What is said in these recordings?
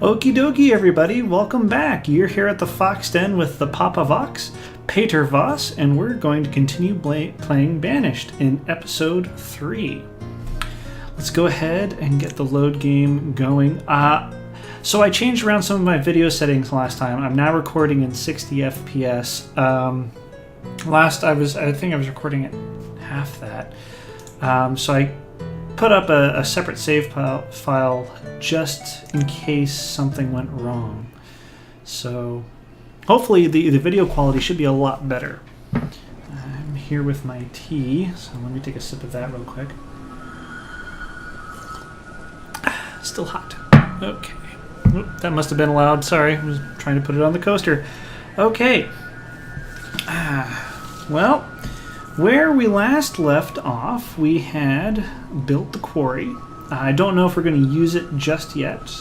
Okie dokie, everybody, welcome back. You're here at the Fox Den with the Papa Vox, Pater Voss, and we're going to continue playing Banished in episode 3. Let's go ahead and get the load game going. So I changed around some of my video settings last time. I'm now recording in 60 FPS. I think I was recording at half that. So I put up a separate save file just in case something went wrong. So hopefully the video quality should be a lot better. I'm here with my tea, so let me take a sip of that real quick. Still hot. Okay. Oop, that must have been loud. Sorry, I was trying to put it on the coaster. Okay. Well, where we last left off, we had built the quarry. I don't know if we're going to use it just yet.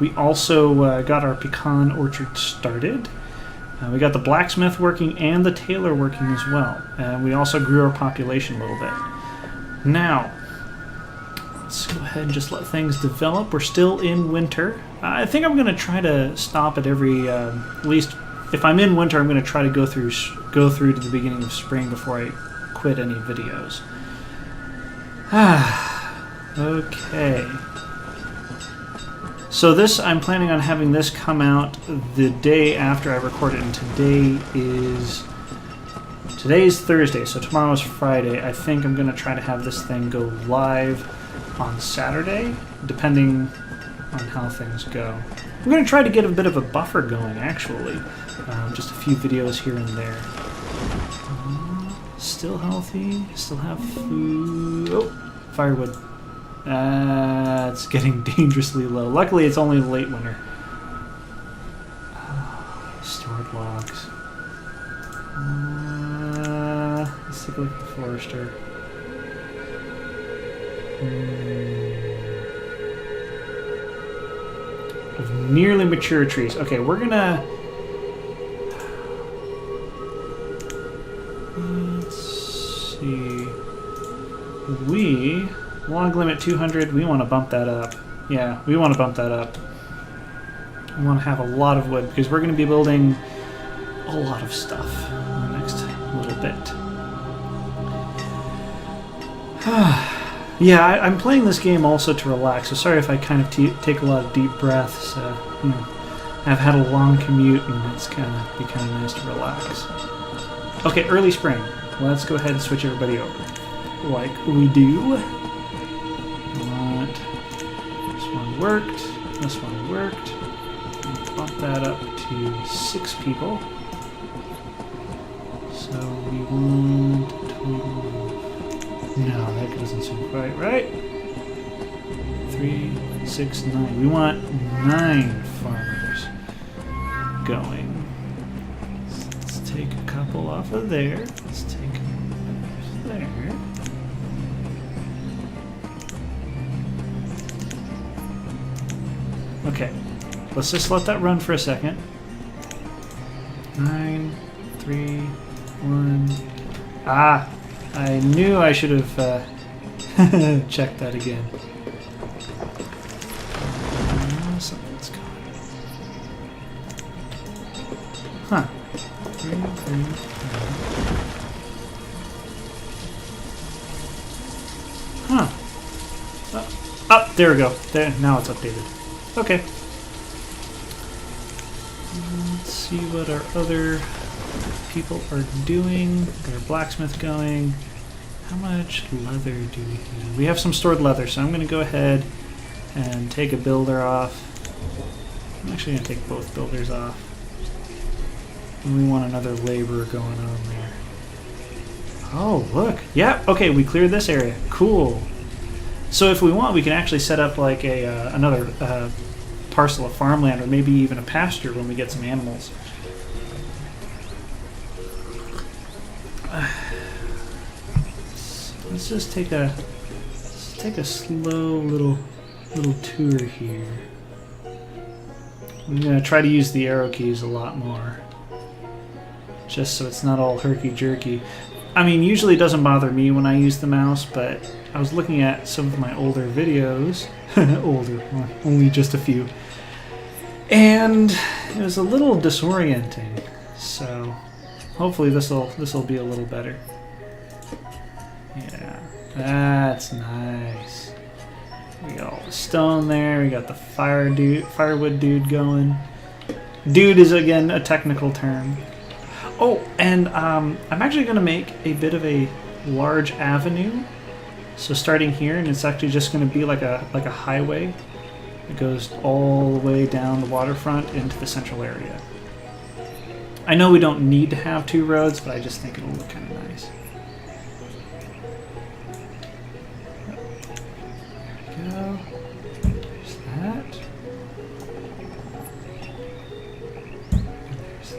We also got our pecan orchard started. We got the blacksmith working and the tailor working as well. And we also grew our population a little bit. Now, let's go ahead and just let things develop. We're still in winter. I think I'm going to try to stop at every, at least if I'm in winter, I'm going to try to go through to the beginning of spring before I quit any videos. Okay. So I'm planning on having this come out the day after I record it, and today's Thursday, so tomorrow's Friday. I think I'm going to try to have this thing go live on Saturday, depending on how things go. I'm going to try to get a bit of a buffer going, actually. Just a few videos here and there. Still healthy. Still have food. Oh, firewood. It's getting dangerously low. Luckily, it's only late winter. Stored logs. Let's take a look at the forester. Of nearly mature trees. Okay, we're gonna... Let's see... Log limit 200, we want to bump that up. Yeah, we want to bump that up. We want to have a lot of wood, because we're going to be building a lot of stuff in the next little bit. Yeah, I'm playing this game also to relax, so sorry if I kind of take a lot of deep breaths. I've had a long commute, and it's kind of nice to relax. Okay, early spring. Let's go ahead and switch everybody over, like we do. This one worked. This one worked. Bump that up to 6 people. So we want a total of... No, that doesn't seem quite right. 3, 6, 9. We want 9 farmers going. So let's take a couple off of there. Let's take there. Okay, let's just let that run for a second. 9, 3, 1. I knew I should have checked that again. Something's gone. Huh. 3, 3, 3. Huh. There we go. There, now it's updated. Okay. Let's see what our other people are doing. Got our blacksmith going. How much leather do we have? We have some stored leather, so I'm going to go ahead and take a builder off. I'm actually going to take both builders off. And we want another laborer going on there. Oh, look. Yeah, okay, we cleared this area. Cool. So if we want, we can actually set up like another parcel of farmland, or maybe even a pasture when we get some animals. Let's just take a slow little tour here. I'm gonna try to use the arrow keys a lot more, just so it's not all herky jerky. I mean, usually it doesn't bother me when I use the mouse, but I was looking at some of my older videos, older, well, only just a few, and it was a little disorienting. So hopefully this'll be a little better. Yeah, that's nice. We got all the stone there. We got the firewood dude going. Dude is again a technical term. Oh, and I'm actually going to make a bit of a large avenue. So starting here, and it's actually just going to be like a highway. It goes all the way down the waterfront into the central area. I know we don't need to have 2 roads, but I just think it'll look kind of nice. There we go. There's that.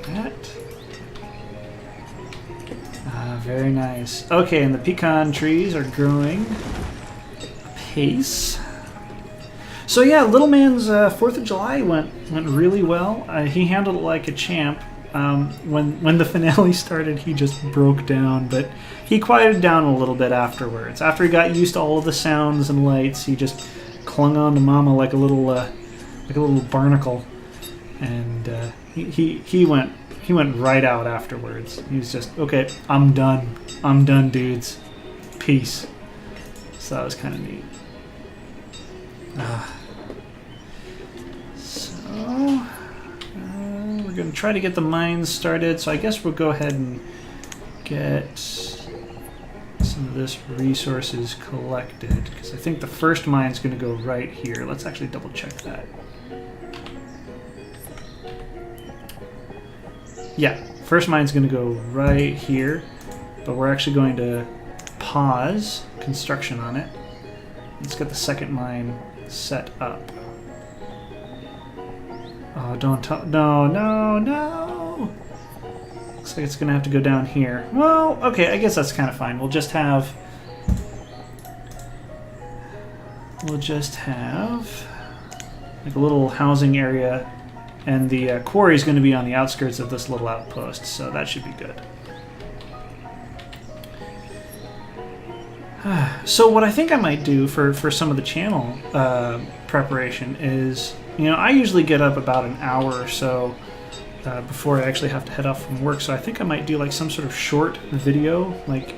That. Very nice. Okay, and the pecan trees are growing apace. So yeah, little man's 4th of July went really well. He handled it like a champ. When the finale started, he just broke down, but he quieted down a little bit afterwards. After he got used to all of the sounds and lights, he just clung on to Mama like a little barnacle, and he went right out afterwards. He was just, okay, I'm done, dudes, peace. So that was kind of neat. We're going to try to get the mines started, so I guess we'll go ahead and get some of this resources collected, because I think the first mine's going to go right here. Let's actually double check that. Yeah, first mine's going to go right here, but we're actually going to pause construction on it. Let's get the second mine set up. Oh, no. Looks like it's going to have to go down here. Well, okay, I guess that's kind of fine. We'll just have like a little housing area, and the quarry is going to be on the outskirts of this little outpost, so that should be good. So what I think I might do for some of the channel preparation is, I usually get up about an hour or so before I actually have to head off from work, so I think I might do like some sort of short video, like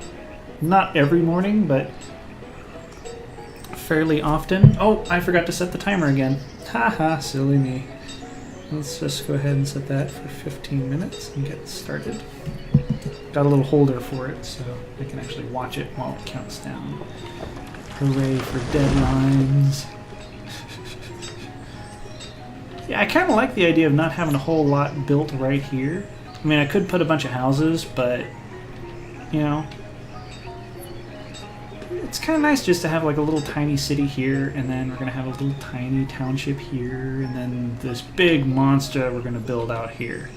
not every morning, but fairly often. Oh, I forgot to set the timer again. Haha, silly me. Let's just go ahead and set that for 15 minutes and get started. Got a little holder for it, so I can actually watch it while it counts down. Hooray for deadlines. Yeah, I kind of like the idea of not having a whole lot built right here. I mean, I could put a bunch of houses, but, it's kind of nice just to have like a little tiny city here, and then we're going to have a little tiny township here, and then this big monster we're going to build out here.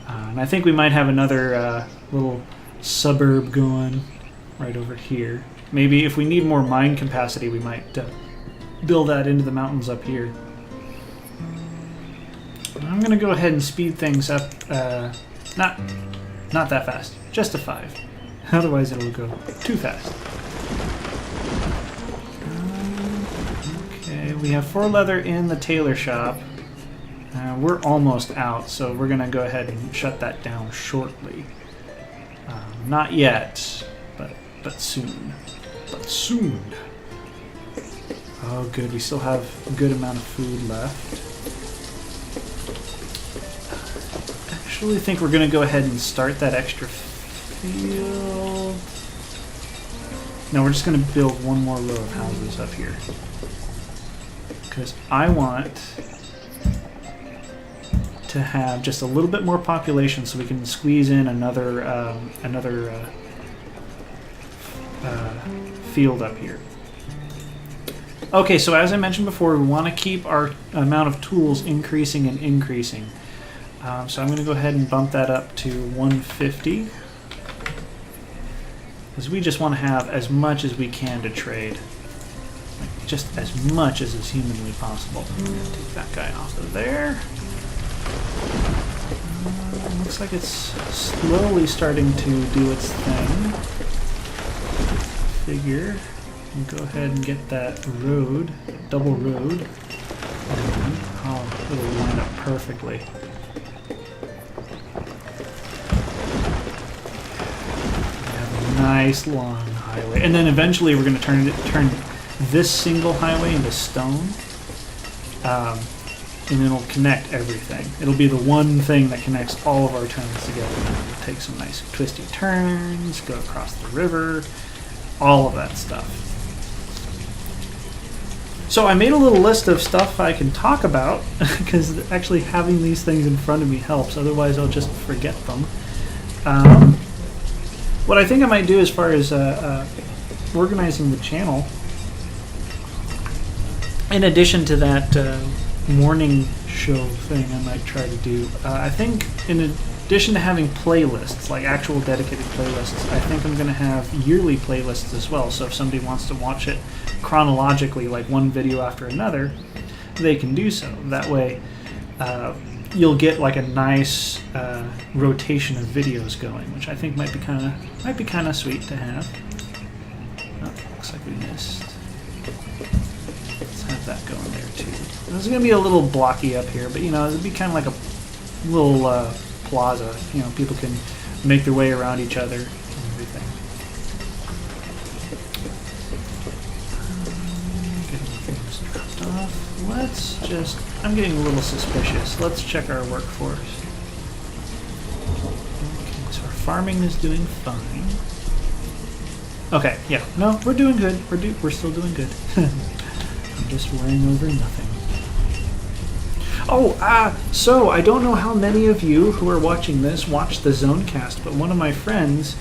And I think we might have another little suburb going right over here. Maybe if we need more mine capacity, we might build that into the mountains up here. I'm going to go ahead and speed things up. Not that fast, just a 5. Otherwise it'll go too fast. Okay, we have 4 leather in the tailor shop. We're almost out, so we're going to go ahead and shut that down shortly. Not yet, but soon. But soon. Oh, good. We still have a good amount of food left. I actually think we're going to go ahead and start that extra field. No, we're just going to build one more row of houses up here. Because I want to have just a little bit more population so we can squeeze in another field up here. Okay, so as I mentioned before, we want to keep our amount of tools increasing and increasing. So I'm going to go ahead and bump that up to 150. Because we just want to have as much as we can to trade. Like, just as much as is humanly possible. I'm going to take that guy off of there. Looks like it's slowly starting to do its thing. Figure. we'll go ahead and get that road, double road. Oh, it'll line up perfectly. Nice long highway, and then eventually we're going to turn this single highway into stone, and it'll connect everything. It'll be the one thing that connects all of our turns together. We'll take some nice twisty turns, go across the river, all of that stuff. So I made a little list of stuff I can talk about because actually having these things in front of me helps. Otherwise, I'll just forget them. What I think I might do as far as organizing the channel, in addition to that morning show thing I might try to do, I think in addition to having playlists, like actual dedicated playlists, I think I'm going to have yearly playlists as well. So if somebody wants to watch it chronologically, like one video after another, they can do so. That way, you'll get like a nice rotation of videos going, which I think might be kind of sweet to have. Oh, looks like we missed. Let's have that going there too. It's going to be a little blocky up here, but you know, it'll be kind of like a little plaza. You know, people can make their way around each other and everything. Getting things dropped off. Let's just. I'm getting a little suspicious. Let's check our workforce. Okay, so our farming is doing fine. Okay, yeah, no, we're doing good. We're still doing good. I'm just worrying over nothing. Oh, so I don't know how many of you who are watching this watch the Zonecast, but one of my friends,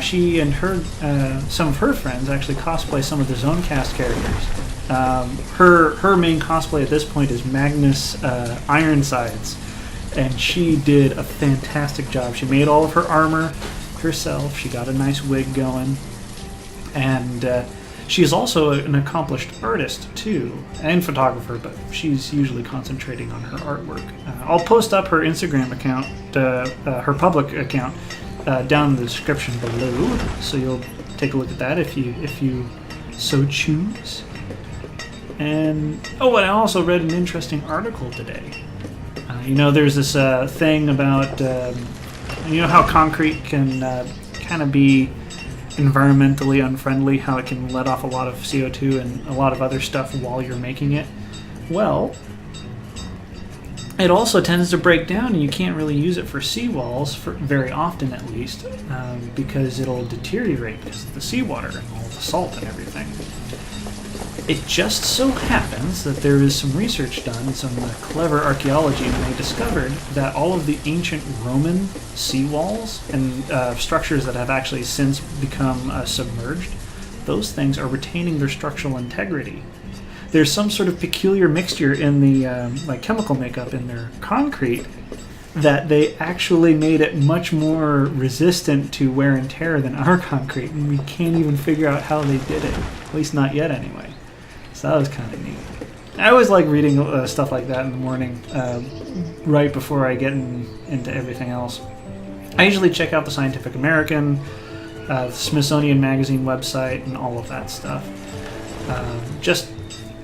she and her, some of her friends actually cosplay some of the Zonecast characters. Her main cosplay at this point is Magnus Ironsides, and she did a fantastic job. She made all of her armor herself. She got a nice wig going, and she is also an accomplished artist too, and photographer, but she's usually concentrating on her artwork. I'll post up her Instagram account, her public account, down in the description below, so you'll take a look at that if you so choose. And and I also read an interesting article today. You know, there's this thing about you know how concrete can kind of be environmentally unfriendly, how it can let off a lot of CO2 and a lot of other stuff while you're making it. Well, it also tends to break down, and you can't really use it for seawalls very often, at least, because it'll deteriorate because of the seawater and all the salt and everything. It just so happens that there is some research done, some clever archaeology, and they discovered that all of the ancient Roman seawalls and structures that have actually since become submerged, those things are retaining their structural integrity. There's some sort of peculiar mixture in the like chemical makeup in their concrete that they actually made it much more resistant to wear and tear than our concrete, and we can't even figure out how they did it, at least not yet anyway. So that was kind of neat. I always like reading stuff like that in the morning, right before I get into everything else. I usually check out the Scientific American, the Smithsonian Magazine website, and all of that stuff, just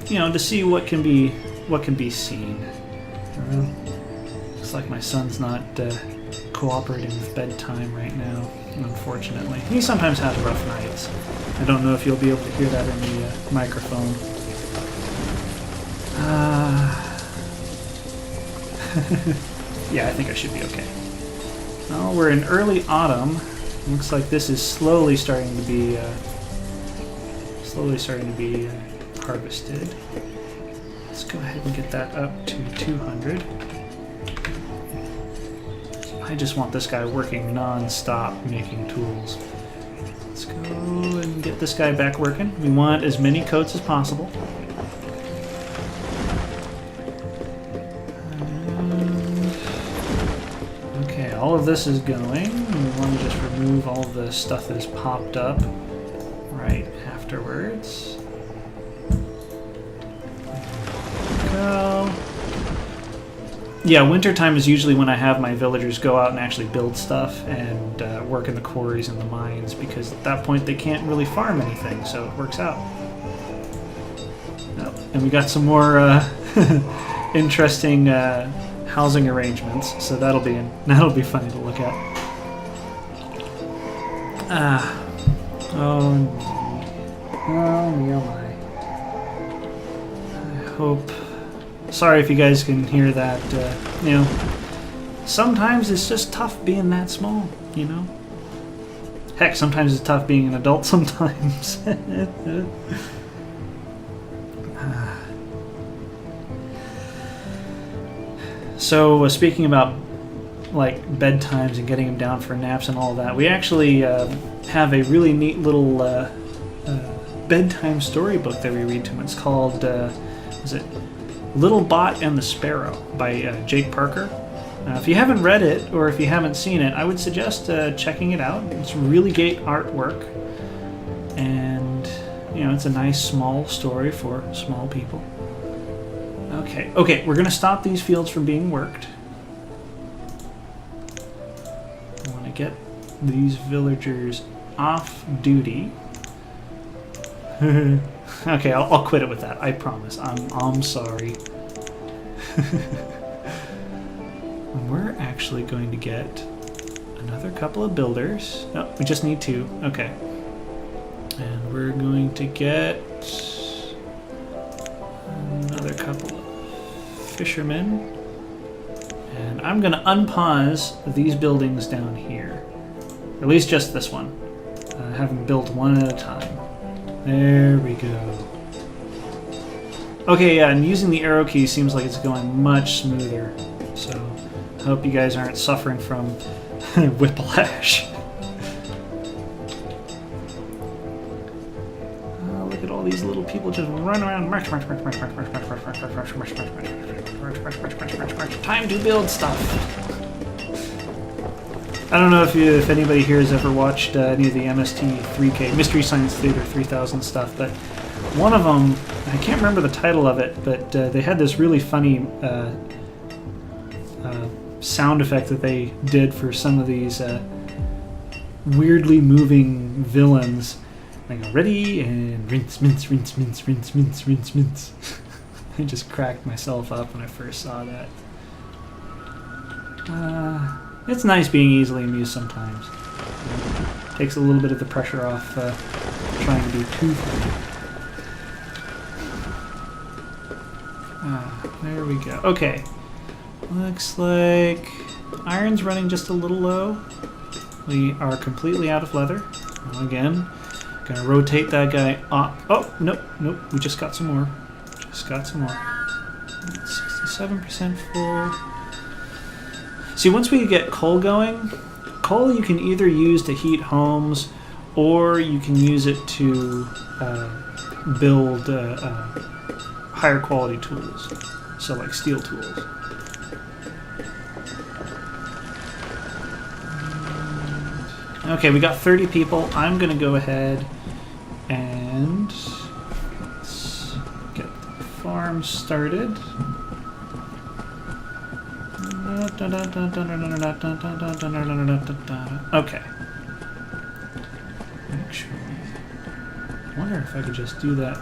to see what can be seen. Looks like my son's not cooperating with bedtime right now, unfortunately. He sometimes has rough nights. I don't know if you'll be able to hear that in the microphone. Yeah, I think I should be okay. Well, we're in early autumn. Looks like this is slowly starting to be harvested. Let's go ahead and get that up to 200. I just want this guy working non-stop making tools. Let's go and get this guy back working. We want as many coats as possible. Okay, all of this is going. We want to just remove all of the stuff that has popped up right afterwards. There we go. Yeah, wintertime is usually when I have my villagers go out and actually build stuff and work in the quarries and the mines, because at that point they can't really farm anything, so it works out. Oh, and we got some more interesting housing arrangements, so that'll be funny to look at. Oh me, oh my. I hope. Sorry if you guys can hear that. You know, sometimes it's just tough being that small. You know. Heck, sometimes it's tough being an adult. Sometimes. So speaking about like bedtimes and getting them down for naps and all that, we actually have a really neat little bedtime storybook that we read to them. It's called is it Little Bot and the Sparrow by Jake Parker. If you haven't read it or if you haven't seen it, I would suggest checking it out. It's really great artwork, and you know, it's a nice small story for small people. Okay, we're gonna stop these fields from being worked. I want to get these villagers off duty. Okay, I'll quit it with that. I promise. I'm sorry. We're actually going to get another couple of builders. Oh, we just need 2. Okay. And we're going to get another couple of fishermen. And I'm going to unpause these buildings down here. Or at least just this one. Having built one at a time. There we go. Okay, yeah, and using the arrow key seems like it's going much smoother. So, I hope you guys aren't suffering from whiplash. Look at all these little people just run around. March. Time to build stuff. I don't know if anybody here has ever watched any of the MST 3K, Mystery Science Theater 3000 stuff, but one of them, I can't remember the title of it, but they had this really funny sound effect that they did for some of these weirdly moving villains. They go, ready, and rinse, mince, rinse, mince, rinse, mince, rinse, mince. I just cracked myself up when I first saw that. It's nice being easily amused sometimes. Takes a little bit of the pressure off trying to be too funny. There we go. Okay. Looks like iron's running just a little low. We are completely out of leather. Again, gonna rotate that guy up. Oh, nope. We just got some more. 67% full. See, once we get coal going, coal you can either use to heat homes, or you can use it to build higher quality tools, so like steel tools. Okay, we got 30 people. I'm going to go ahead and let's get the farm started. Okay. Actually, I wonder if I could just do that.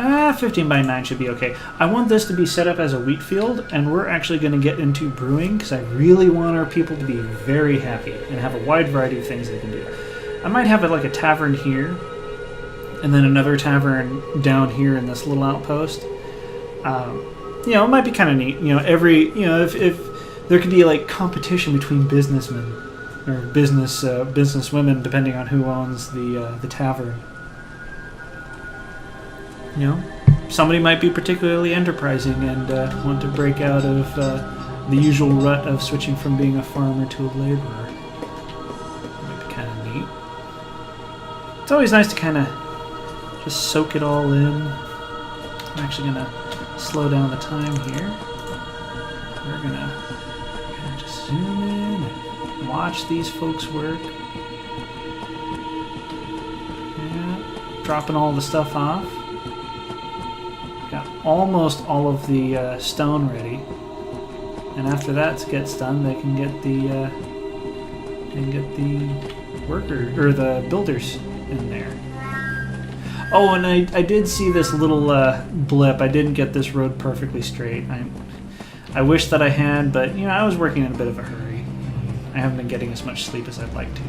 Ah, 15 by 9 should be okay. I want this to be set up as a wheat field, and we're actually going to get into brewing because I really want our people to be very happy and have a wide variety of things they can do. I might have like a tavern here, and then another tavern down here in this little outpost. You know, it might be kind of neat. You know, if there could be like competition between businessmen or businesswomen, depending on who owns the tavern. You know, somebody might be particularly enterprising and want to break out of the usual rut of switching from being a farmer to a laborer. Might be kind of neat. It's always nice to kind of just soak it all in. I'm actually going to slow down the time here. We're gonna just zoom in and watch these folks work. Yeah, dropping all the stuff off. Got almost all of the stone ready, and after that gets done, they can get the worker or the builders in there. Oh, and I did see this little blip. I didn't get this road perfectly straight. I wish that I had, but you know, I was working in a bit of a hurry. I haven't been getting as much sleep as I'd like to.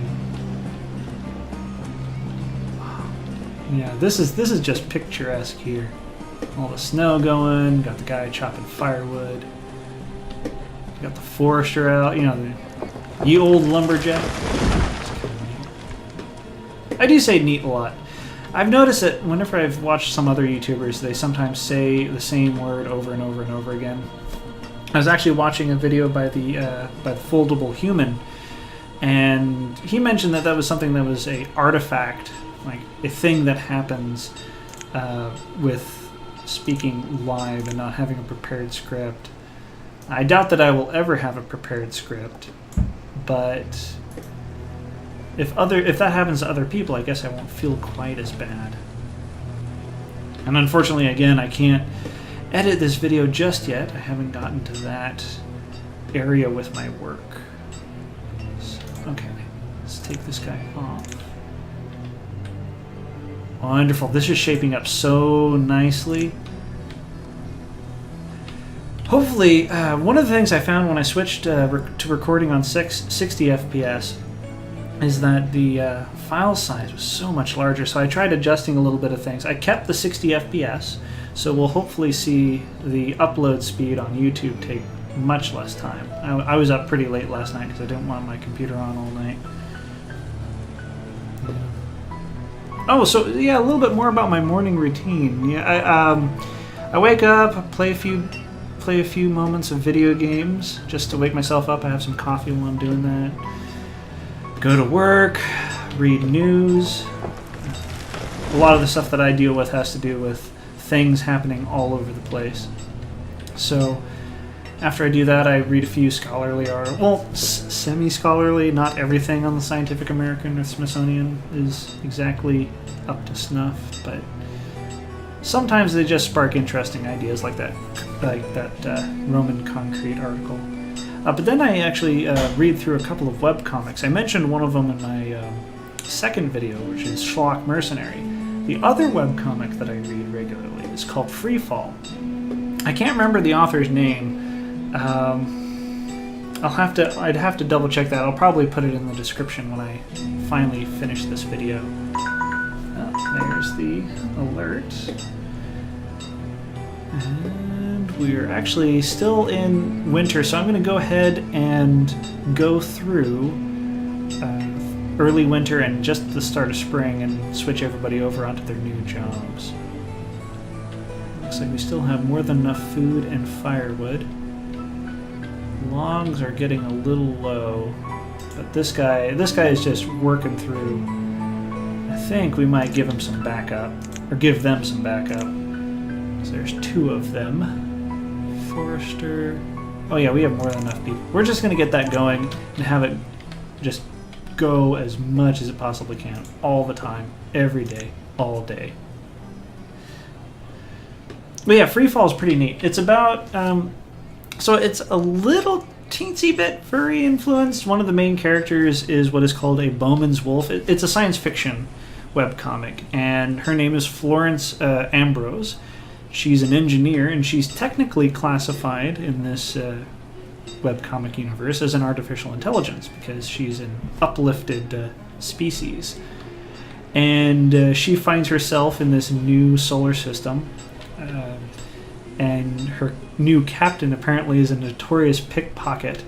Yeah, this is just picturesque here. All the snow going, got the guy chopping firewood, got the forester out, you know, the old lumberjack. I do say neat a lot. I've noticed that whenever I've watched some other YouTubers, they sometimes say the same word over and over and over again. I was actually watching a video by the Foldable Human, and he mentioned that was something that was a artifact, like a thing that happens with speaking live and not having a prepared script. I doubt that I will ever have a prepared script, but if that happens to other people, I guess I won't feel quite as bad. And unfortunately, again, I can't edit this video just yet. I haven't gotten to that area with my work. So, okay, let's take this guy off. Wonderful. This is shaping up so nicely. Hopefully, one of the things I found when I switched to recording on 60 FPS is that the file size was so much larger, so I tried adjusting a little bit of things. I kept the 60 FPS, so we'll hopefully see the upload speed on YouTube take much less time. I was up pretty late last night because I didn't want my computer on all night. Oh, so yeah, a little bit more about my morning routine. Yeah, I wake up, play a few moments of video games just to wake myself up. I have some coffee while I'm doing that. Go to work, read news. A lot of the stuff that I deal with has to do with things happening all over the place. So after I do that, I read a few scholarly articles. Well, semi-scholarly. Not everything on the Scientific American or Smithsonian is exactly up to snuff, but sometimes they just spark interesting ideas like that Roman concrete article. But then I actually read through a couple of webcomics. I mentioned one of them in my second video, which is Schlock Mercenary. The other webcomic that I read regularly is called Freefall. I can't remember the author's name. I'd have to double check that. I'll probably put it in the description when I finally finish this video. There's the alert. And we're actually still in winter, so I'm going to go ahead and go through early winter and just the start of spring and switch everybody over onto their new jobs. Looks like we still have more than enough food and firewood. Logs are getting a little low, but this guy is just working through. I think we might give him some backup, or give them some backup. So there's two of them. Forester. Oh yeah, we have more than enough people. We're just going to get that going and have it just go as much as it possibly can, all the time, every day, all day. But yeah, Freefall is pretty neat. It's about, so it's a little teensy bit furry influenced. One of the main characters is what is called a Bowman's Wolf. It's a science fiction webcomic, and her name is Florence Ambrose. She's an engineer, and she's technically classified in this webcomic universe as an artificial intelligence because she's an uplifted species. And she finds herself in this new solar system, and her new captain apparently is a notorious pickpocket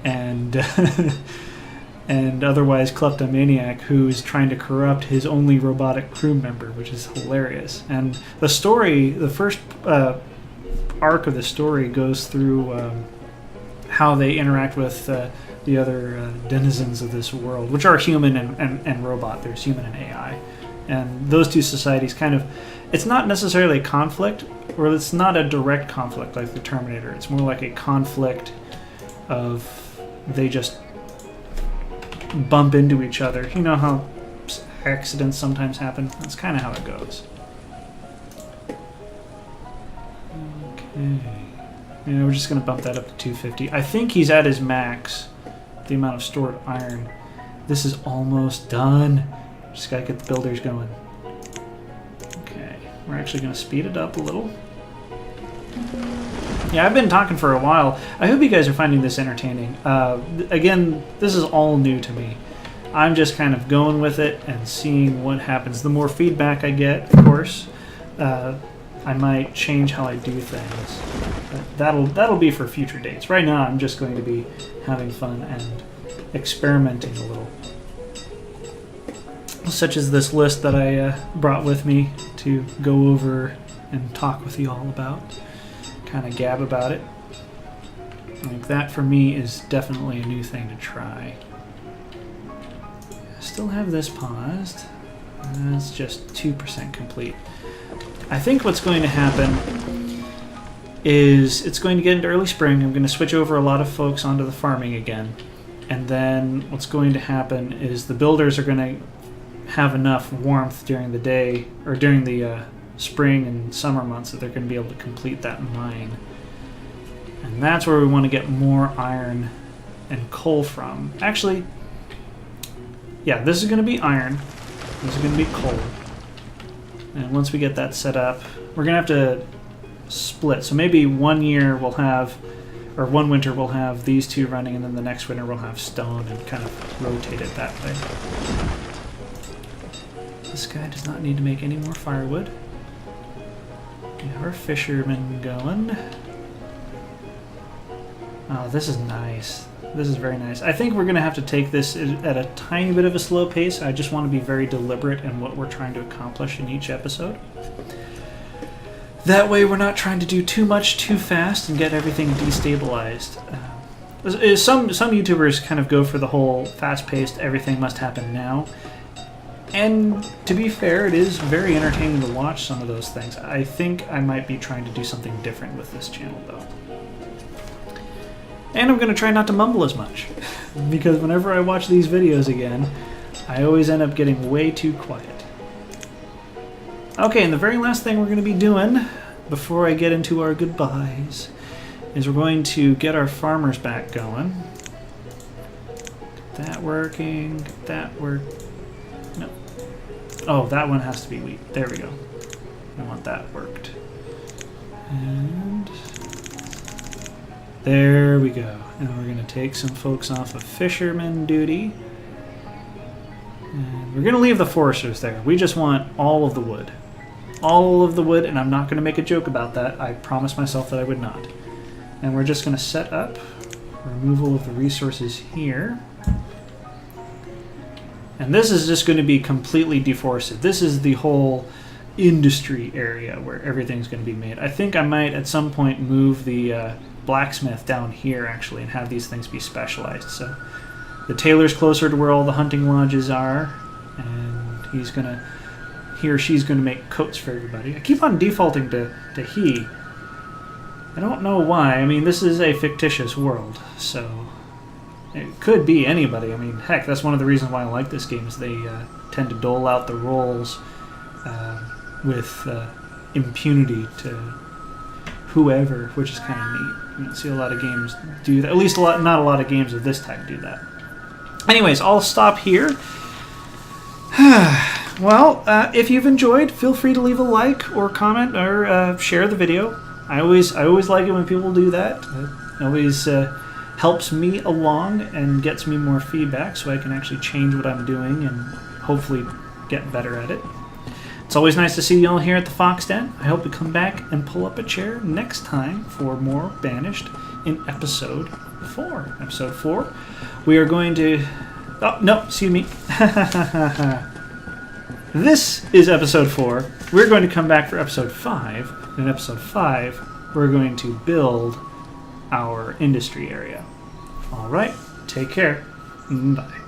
and and otherwise kleptomaniac who's trying to corrupt his only robotic crew member, which is hilarious. And the story, the first arc of the story goes through how they interact with the other denizens of this world, which are human and robot. There's human and AI. And those two societies kind of, it's not necessarily a conflict, or it's not a direct conflict like the Terminator. It's more like a conflict of they just bump into each other. You know how accidents sometimes happen? That's kind of how it goes. Okay. Yeah, we're just going to bump that up to 250. I think he's at his max, the amount of stored iron. This is almost done. Just got to get the builders going. Okay, we're actually going to speed it up a little. Yeah, I've been talking for a while. I hope you guys are finding this entertaining. Again, this is all new to me. I'm just kind of going with it and seeing what happens. The more feedback I get, of course, I might change how I do things. But that'll be for future dates. Right now, I'm just going to be having fun and experimenting a little. Such as this list that I brought with me to go over and talk with you all about. Kind of gab about it. Like that for me is definitely a new thing to try. I still have this paused. It's just 2% complete. I think what's going to happen is it's going to get into early spring. I'm going to switch over a lot of folks onto the farming again. And then what's going to happen is the builders are going to have enough warmth during the day, or during the spring and summer months, that they're going to be able to complete that mine. And that's where we want to get more iron and coal from. Actually, yeah, this is going to be iron. This is going to be coal. And once we get that set up, we're going to have to split. So maybe one year we'll have, or one winter we'll have these two running, and then the next winter we'll have stone, and kind of rotate it that way. This guy does not need to make any more firewood. We have our fishermen going. Oh, this is nice. This is very nice. I think we're going to have to take this at a tiny bit of a slow pace. I just want to be very deliberate in what we're trying to accomplish in each episode. That way we're not trying to do too much too fast and get everything destabilized. Some YouTubers kind of go for the whole fast-paced, everything must happen now. And to be fair, it is very entertaining to watch some of those things. I think I might be trying to do something different with this channel, though. And I'm going to try not to mumble as much, because whenever I watch these videos again, I always end up getting way too quiet. Okay, and the very last thing we're going to be doing, before I get into our goodbyes, is we're going to get our farmers back going. Get that working, get that work. No. Oh, that one has to be wheat. There we go. I want that worked. And there we go. And we're going to take some folks off of fisherman duty. And we're going to leave the foresters there. We just want all of the wood. All of the wood, and I'm not going to make a joke about that. I promised myself that I would not. And we're just going to set up removal of the resources here. And this is just going to be completely deforested. This is the whole industry area where everything's going to be made. I think I might at some point move the blacksmith down here, actually, and have these things be specialized. So the tailor's closer to where all the hunting lodges are, and he's going to... he or she's going to make coats for everybody. I keep on defaulting to he. I don't know why. I mean, this is a fictitious world, so it could be anybody. I mean, heck, that's one of the reasons why I like this game, is they tend to dole out the roles with impunity to whoever, which is kind of neat. You don't see a lot of games do that. At least not a lot of games of this type do that. Anyways, I'll stop here. Well, if you've enjoyed, feel free to leave a like or comment or share the video. I always like it when people do that. It always helps me along and gets me more feedback, so I can actually change what I'm doing and hopefully get better at it. It's always nice to see you all here at the Fox Den. I hope you come back and pull up a chair next time for more Banished in Episode 4. Episode 4, we are going to... oh, no, excuse me. This is Episode 4. We're going to come back for Episode 5. In Episode 5, we're going to build our industry area. All right, take care. Bye.